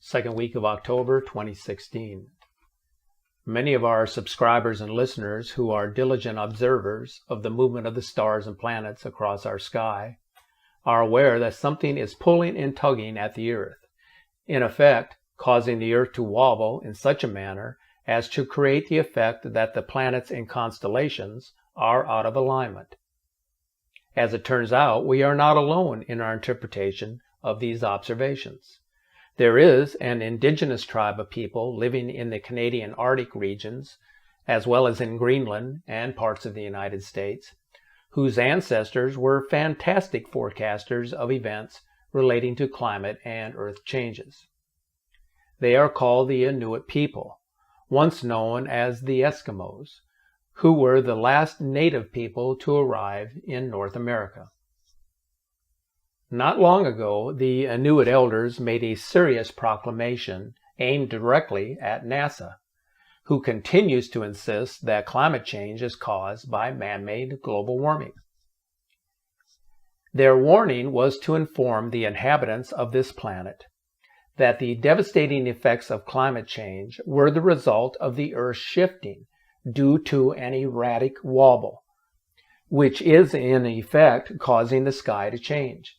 second week of October 2016. Many of our subscribers and listeners who are diligent observers of the movement of the stars and planets across our sky are aware that something is pulling and tugging at the Earth, in effect causing the Earth to wobble in such a manner as to create the effect that the planets and constellations are out of alignment. As it turns out, we are not alone in our interpretation of these observations. There is an indigenous tribe of people living in the Canadian Arctic regions, as well as in Greenland and parts of the United States, whose ancestors were fantastic forecasters of events relating to climate and Earth changes. They are called the Inuit people, once known as the Eskimos, who were the last native people to arrive in North America. Not long ago, the Inuit elders made a serious proclamation aimed directly at NASA, who continues to insist that climate change is caused by man-made global warming. Their warning was to inform the inhabitants of this planet that the devastating effects of climate change were the result of the Earth shifting due to an erratic wobble, which is in effect causing the sky to change.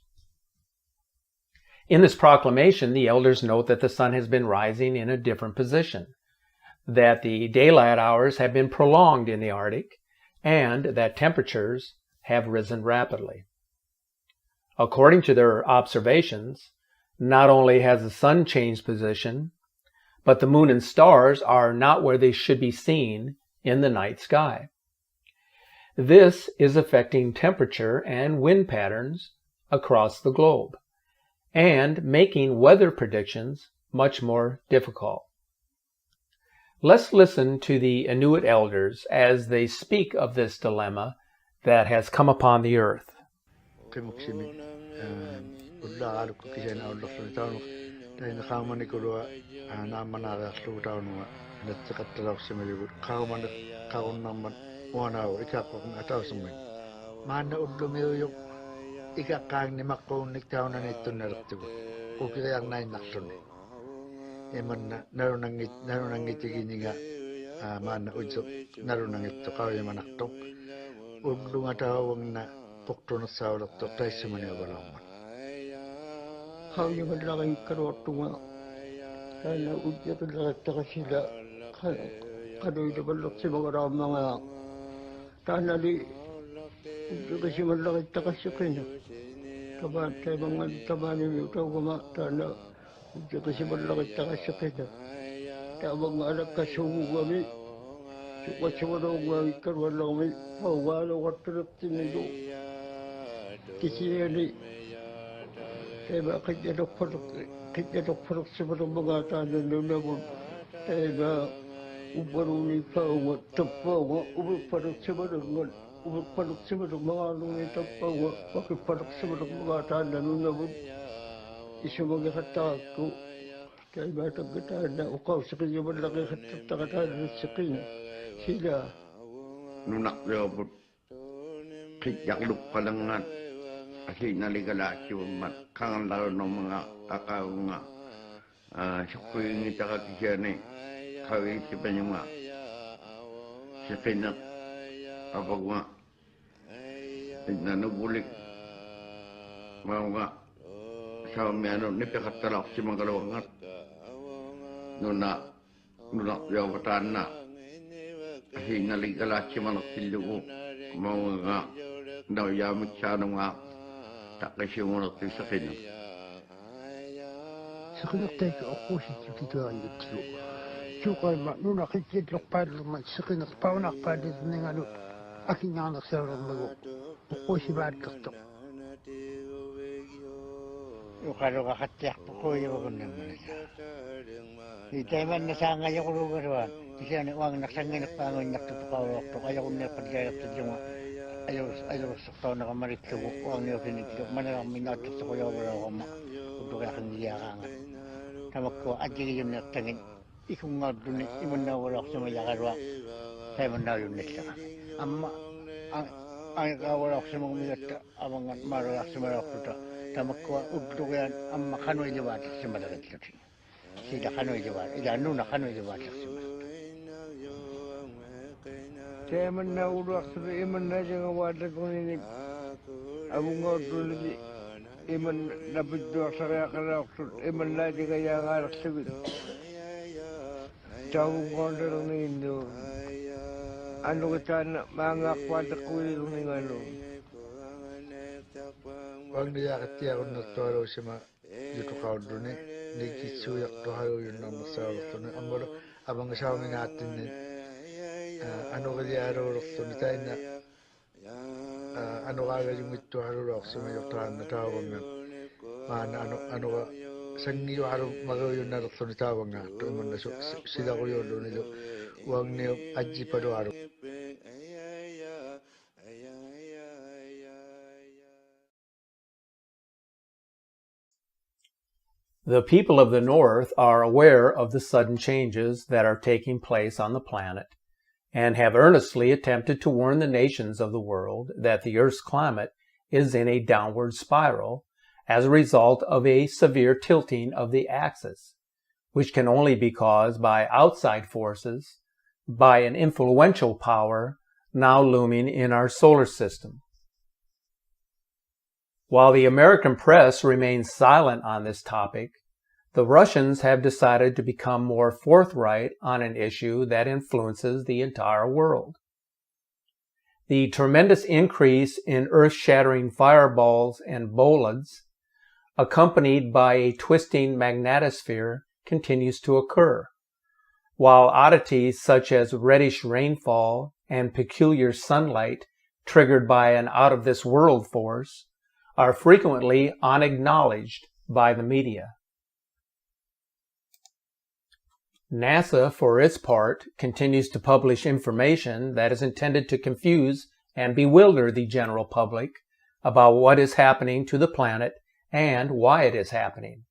In this proclamation, the elders note that the sun has been rising in a different position, that the daylight hours have been prolonged in the Arctic, and that temperatures have risen rapidly. According to their observations, not only has the sun changed position, but the moon and stars are not where they should be seen in the night sky. This is affecting temperature and wind patterns across the globe, and making weather predictions much more difficult. Let's listen to the Inuit elders as they speak of this dilemma that has come upon the Earth. sida kanoy jawa ida nuna kanoy jawa taksima teman na urak sa iman na jang wada kunin abung odul iman na bidwa sa kaya kana iman na jang yang arak sabit jawung kondor nindo ano kita mga kwada kunin ngano wag niya katiya ko na toro sima dito ka duni ni kitsu yak to hayo yun na masarap to na amor abang sa amin natin ni ano kaya aro to ni tayo na ano kaya yung ito haro ro sa may yotan na tawag na ano ka sangi yo haro magaw yun na to ni tawag na to man na sila ko yun doon nito wag niyo aji pa do haro. The people of the North are aware of the sudden changes that are taking place on the planet and have earnestly attempted to warn the nations of the world that the Earth's climate is in a downward spiral as a result of a severe tilting of the axis, which can only be caused by outside forces, by an influential power now looming in our solar system. While the American press remains silent on this topic, the Russians have decided to become more forthright on an issue that influences the entire world. The tremendous increase in earth-shattering fireballs and bolids, accompanied by a twisting magnetosphere, continues to occur, while oddities such as reddish rainfall and peculiar sunlight triggered by an out-of-this-world force are frequently unacknowledged by the media. NASA, for its part, continues to publish information that is intended to confuse and bewilder the general public about what is happening to the planet and why it is happening.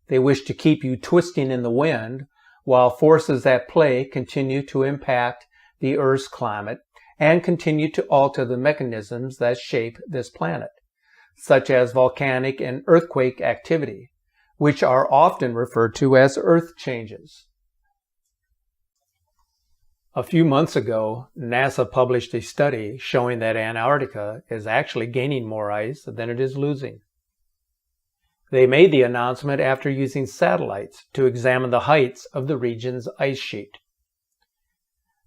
They wish to keep you twisting in the wind while forces at play continue to impact the Earth's climate and continue to alter the mechanisms that shape this planet, such as volcanic and earthquake activity, which are often referred to as earth changes. A few months ago, NASA published a study showing that Antarctica is actually gaining more ice than it is losing. They made the announcement after using satellites to examine the heights of the region's ice sheet.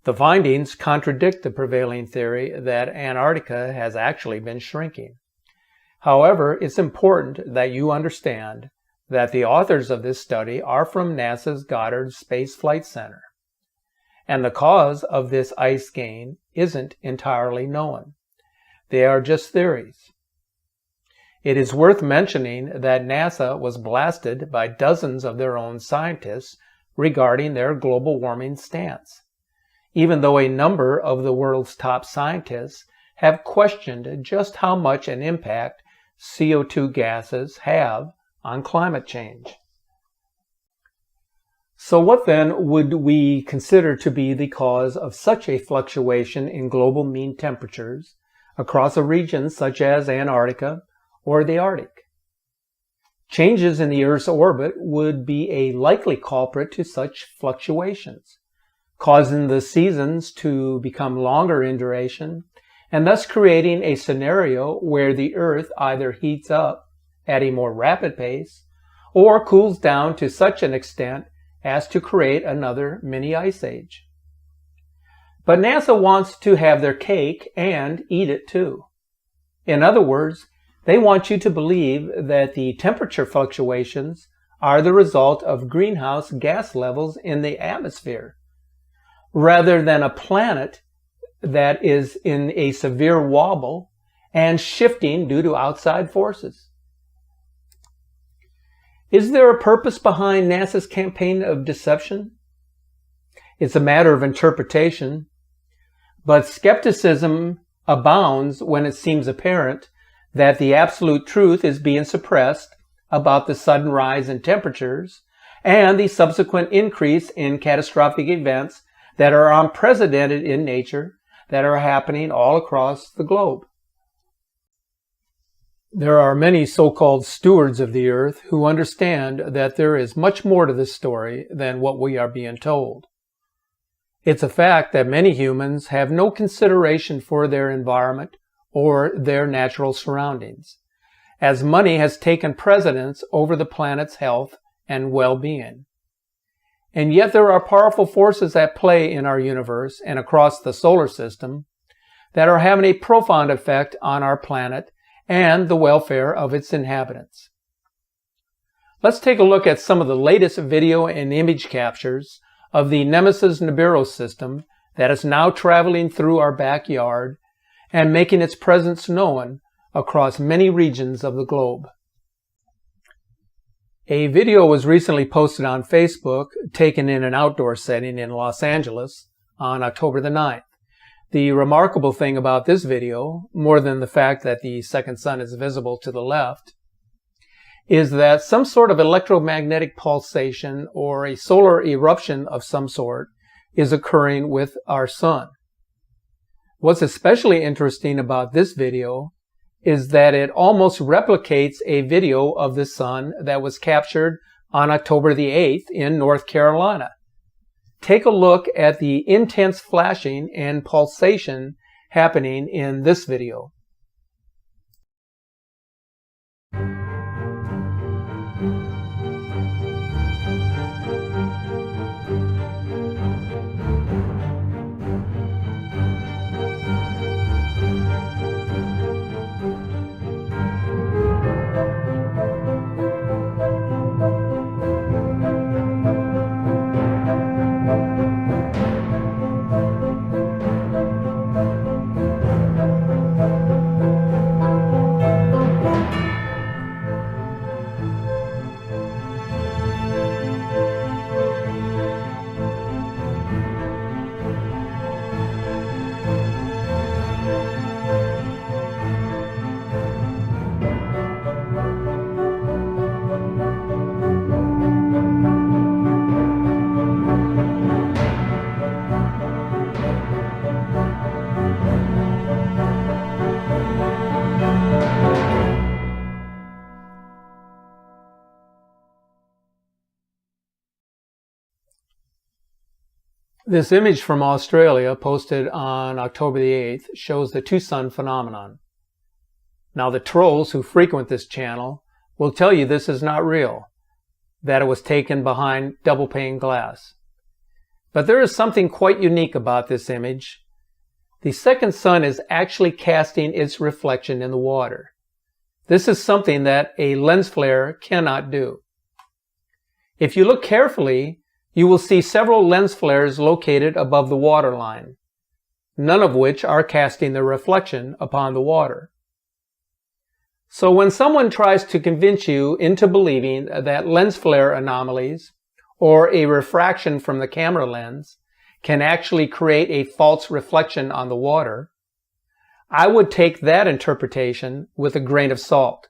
The findings contradict the prevailing theory that Antarctica has actually been shrinking. However, it's important that you understand that the authors of this study are from NASA's Goddard Space Flight Center, and the cause of this ice gain isn't entirely known. They are just theories. It is worth mentioning that NASA was blasted by dozens of their own scientists regarding their global warming stance, even though a number of the world's top scientists have questioned just how much an impact CO2 gases have on climate change. So what then would we consider to be the cause of such a fluctuation in global mean temperatures across a region such as Antarctica or the Arctic? Changes in the Earth's orbit would be a likely culprit to such fluctuations, causing the seasons to become longer in duration, and thus creating a scenario where the Earth either heats up at a more rapid pace or cools down to such an extent as to create another mini ice age. But NASA wants to have their cake and eat it too. In other words, they want you to believe that the temperature fluctuations are the result of greenhouse gas levels in the atmosphere, rather than a planet that is in a severe wobble and shifting due to outside forces. Is there a purpose behind NASA's campaign of deception? It's a matter of interpretation, but skepticism abounds when it seems apparent that the absolute truth is being suppressed about the sudden rise in temperatures and the subsequent increase in catastrophic events that are unprecedented in nature that are happening all across the globe. There are many so-called stewards of the earth who understand that there is much more to this story than what we are being told. It's a fact that many humans have no consideration for their environment or their natural surroundings, as money has taken precedence over the planet's health and well-being. And yet there are powerful forces at play in our universe and across the solar system that are having a profound effect on our planet and the welfare of its inhabitants. Let's take a look at some of the latest video and image captures of the Nemesis Nibiru system that is now traveling through our backyard and making its presence known across many regions of the globe. A video was recently posted on Facebook, taken in an outdoor setting in Los Angeles on October the 9th. The remarkable thing about this video, more than the fact that the second sun is visible to the left, is that some sort of electromagnetic pulsation or a solar eruption of some sort is occurring with our sun. What's especially interesting about this video is that it almost replicates a video of the sun that was captured on October the 8th in North Carolina. Take a look at the intense flashing and pulsation happening in this video. This image from Australia, posted on October the 8th, shows the two-sun phenomenon. Now, the trolls who frequent this channel will tell you this is not real, that it was taken behind double-pane glass. But there is something quite unique about this image. The second sun is actually casting its reflection in the water. This is something that a lens flare cannot do. If you look carefully, you will see several lens flares located above the waterline, none of which are casting their reflection upon the water. So when someone tries to convince you into believing that lens flare anomalies or a refraction from the camera lens can actually create a false reflection on the water, I would take that interpretation with a grain of salt.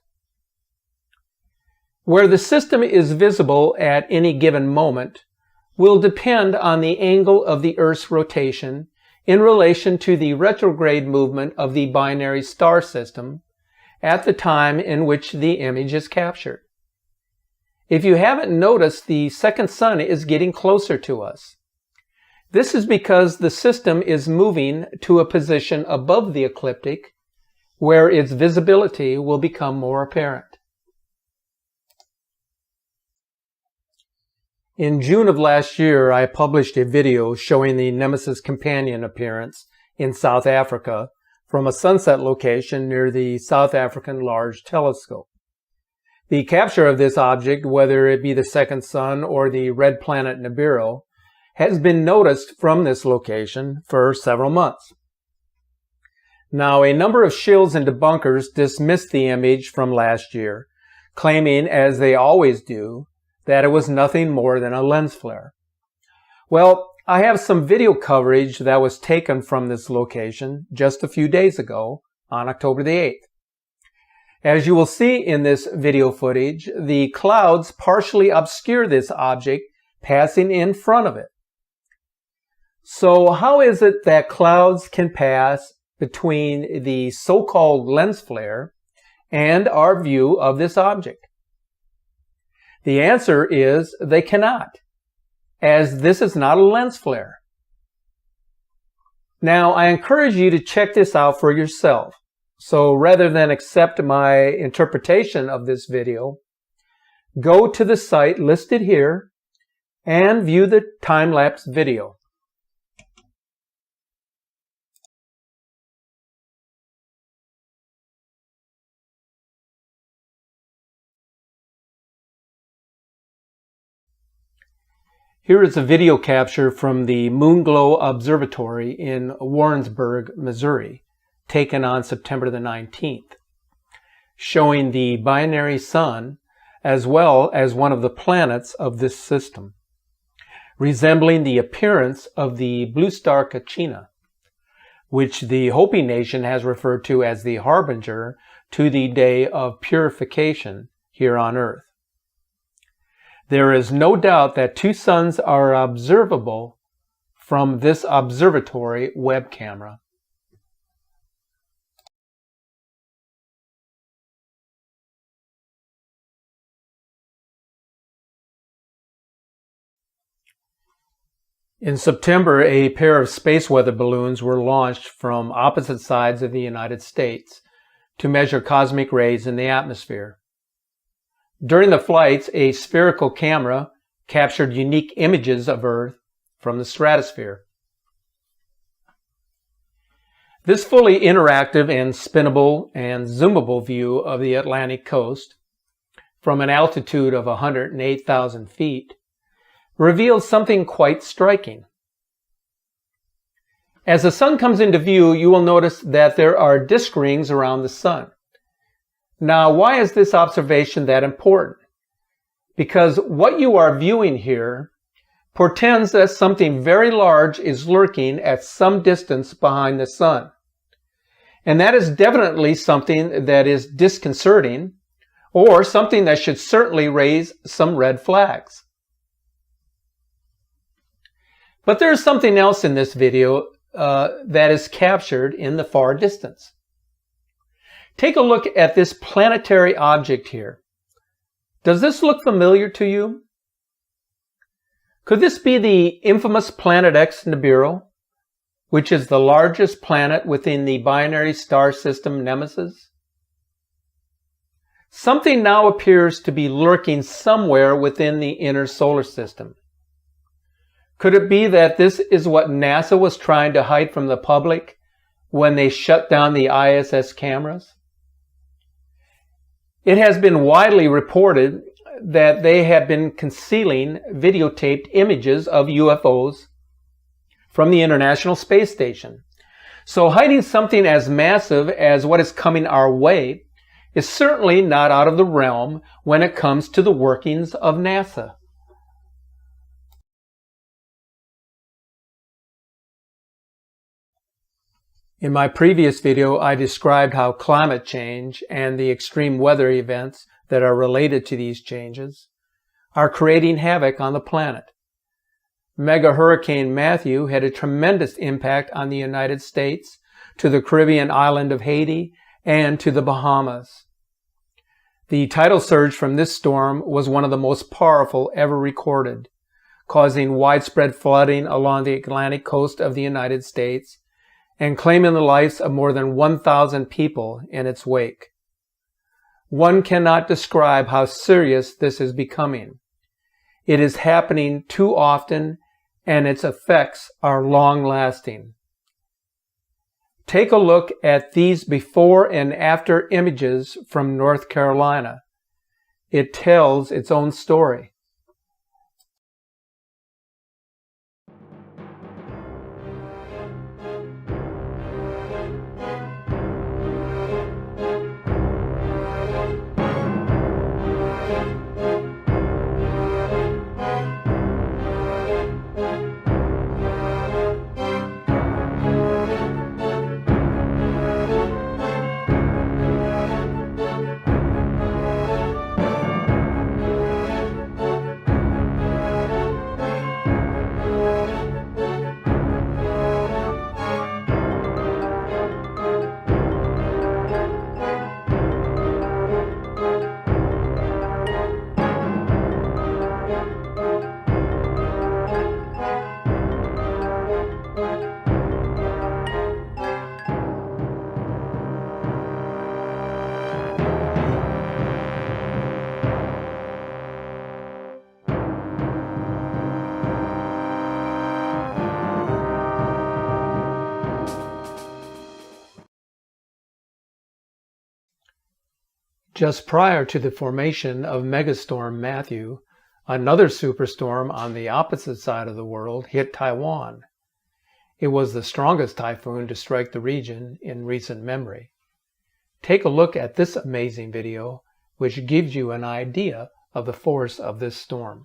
Where the system is visible at any given moment will depend on the angle of the Earth's rotation in relation to the retrograde movement of the binary star system at the time in which the image is captured. If you haven't noticed, the second sun is getting closer to us. This is because the system is moving to a position above the ecliptic where its visibility will become more apparent. In June of last year, I published a video showing the Nemesis companion appearance in South Africa from a sunset location near the South African Large Telescope. The capture of this object, whether it be the second sun or the red planet Nibiru, has been noticed from this location for several months. Now, a number of shills and debunkers dismissed the image from last year, claiming, as they always do, that it was nothing more than a lens flare. Well, I have some video coverage that was taken from this location just a few days ago on October the 8th. As you will see in this video footage, the clouds partially obscure this object passing in front of it. So how is it that clouds can pass between the so-called lens flare and our view of this object? The answer is they cannot, as this is not a lens flare. Now, I encourage you to check this out for yourself. So rather than accept my interpretation of this video, go to the site listed here and view the time-lapse video. Here is a video capture from the Moonglow Observatory in Warrensburg, Missouri, taken on September the 19th, showing the binary sun as well as one of the planets of this system, resembling the appearance of the blue star Kachina, which the Hopi Nation has referred to as the harbinger to the day of purification here on Earth. There is no doubt that two suns are observable from this observatory web camera. In September, a pair of space weather balloons were launched from opposite sides of the United States to measure cosmic rays in the atmosphere. During the flights, a spherical camera captured unique images of Earth from the stratosphere. This fully interactive and spinnable and zoomable view of the Atlantic coast from an altitude of 108,000 feet reveals something quite striking. As the sun comes into view, you will notice that there are disk rings around the sun. Now, why is this observation that important? Because what you are viewing here portends that something very large is lurking at some distance behind the sun. And that is definitely something that is disconcerting, or something that should certainly raise some red flags. But there's something else in this video that is captured in the far distance. Take a look at this planetary object here. Does this look familiar to you? Could this be the infamous Planet X Nibiru, which is the largest planet within the binary star system Nemesis? Something now appears to be lurking somewhere within the inner solar system. Could it be that this is what NASA was trying to hide from the public when they shut down the ISS cameras? It has been widely reported that they have been concealing videotaped images of UFOs from the International Space Station. So hiding something as massive as what is coming our way is certainly not out of the realm when it comes to the workings of NASA. In my previous video, I described how climate change and the extreme weather events that are related to these changes are creating havoc on the planet. Mega Hurricane Matthew had a tremendous impact on the United States, to the Caribbean island of Haiti, and to the Bahamas. The tidal surge from this storm was one of the most powerful ever recorded, causing widespread flooding along the Atlantic coast of the United States and claiming the lives of more than 1,000 people in its wake. One cannot describe how serious this is becoming. It is happening too often, and its effects are long-lasting. Take a look at these before and after images from North Carolina. It tells its own story. Just prior to the formation of megastorm Matthew, another superstorm on the opposite side of the world hit Taiwan. It was the strongest typhoon to strike the region in recent memory. Take a look at this amazing video, which gives you an idea of the force of this storm.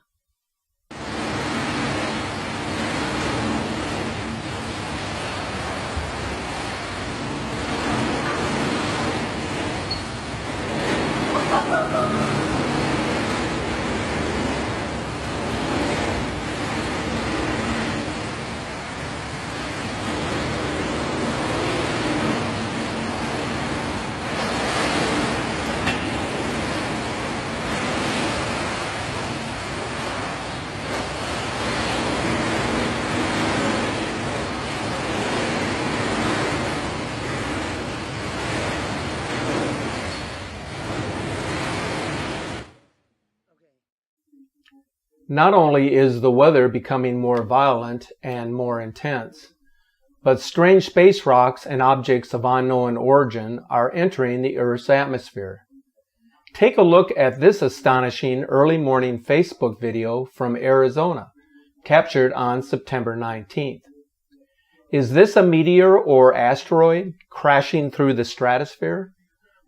Not only is the weather becoming more violent and more intense, but strange space rocks and objects of unknown origin are entering the Earth's atmosphere. Take a look at this astonishing early morning Facebook video from Arizona, captured on September 19th. Is this a meteor or asteroid crashing through the stratosphere,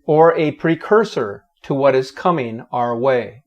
or a precursor to what is coming our way?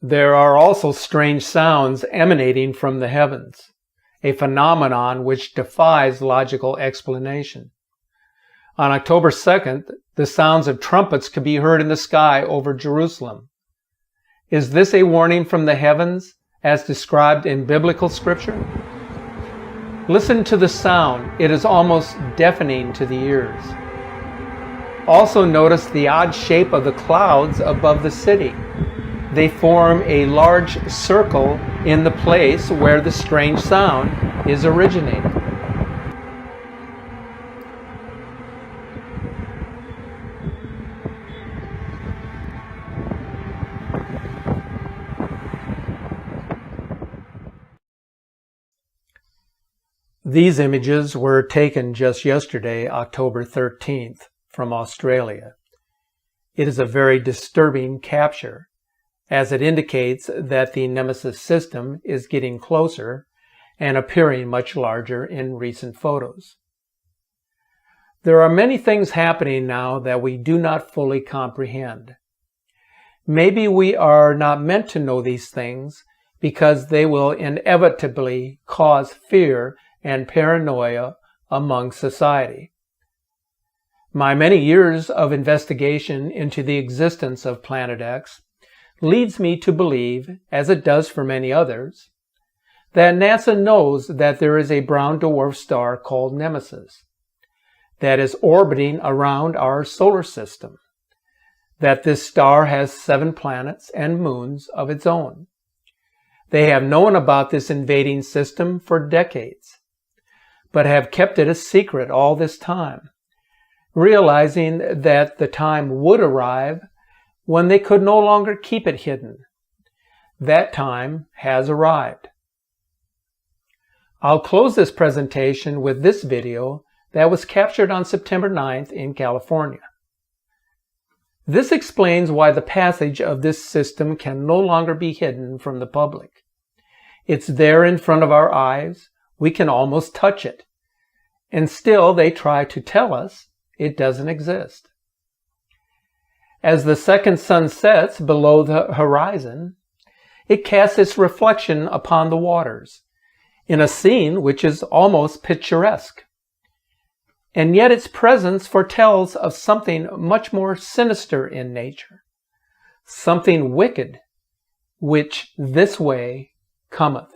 There are also strange sounds emanating from the heavens, a phenomenon which defies logical explanation. On October 2nd, the sounds of trumpets could be heard in the sky over Jerusalem. Is this a warning from the heavens, as described in biblical scripture? Listen to the sound. It is almost deafening to the ears. Also notice the odd shape of the clouds above the city. They form a large circle in the place where the strange sound is originating. These images were taken just yesterday, October 13th, from Australia. It is a very disturbing capture, as it indicates that the Nemesis system is getting closer and appearing much larger in recent photos. There are many things happening now that we do not fully comprehend. Maybe we are not meant to know these things because they will inevitably cause fear and paranoia among society. My many years of investigation into the existence of Planet X leads me to believe, as it does for many others, that NASA knows that there is a brown dwarf star called Nemesis that is orbiting around our solar system, that this star has 7 planets and moons of its own. They have known about this invading system for decades, but have kept it a secret all this time, realizing that the time would arrive when they could no longer keep it hidden. That time has arrived. I'll close this presentation with this video that was captured on September 9th in California. This explains why the passage of this system can no longer be hidden from the public. It's there in front of our eyes. We can almost touch it. And still they try to tell us it doesn't exist. As the second sun sets below the horizon, it casts its reflection upon the waters in a scene which is almost picturesque. And yet its presence foretells of something much more sinister in nature, something wicked, which this way cometh.